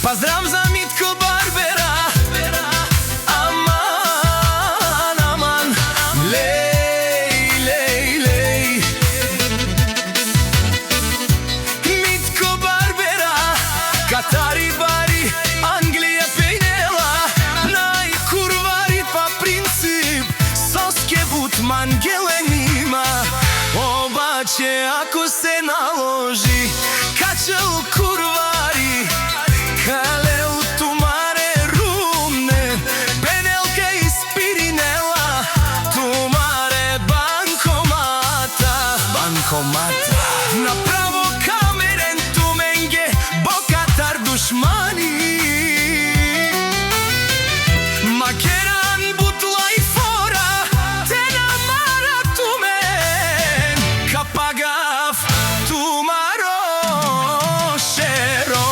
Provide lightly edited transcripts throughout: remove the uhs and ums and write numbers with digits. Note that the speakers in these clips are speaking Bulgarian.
Поздрав за Митко Барбера, аман, аман, лей, лей, лей. Митко Барбера, Катари бари, Англија пејнела, најкурвари па принцип, соске бутман геленима. Обаче ако се наложи, качел курвари, Калел тумаре румне, Бенелка испиринела, тумаре банкомата, банкомата. Направо камерен туменге, бокатар душмани. Макеран бутла и фора, те намара тумен, капагав тумаро шеро.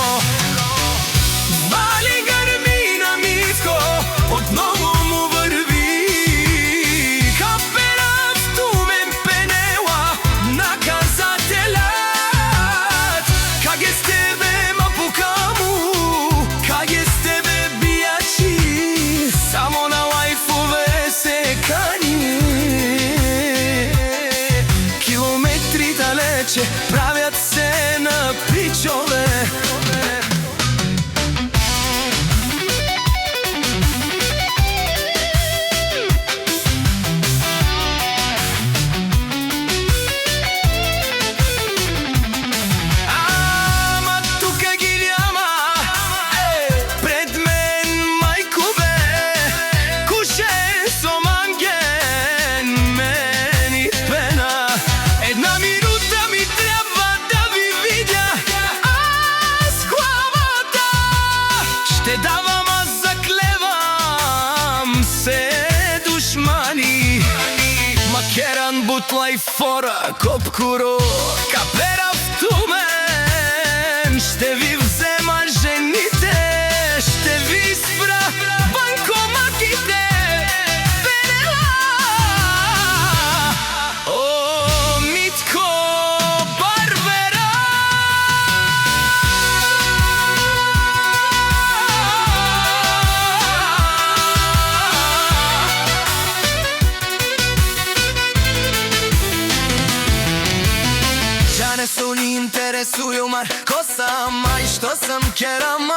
Правят се на пичове. Ама тука ги няма, пред мен мајкове, куше со манген, мени пена. Една минута ми треба да ви видя, аз главата ще давам, аз заклевам се душмани. Макеран бутла и фора, копкуро, капера в тумен, ще ви взема жените, ще ви спра банкоматите. Не се ни интересуju mar ko sam, a i što sam, keram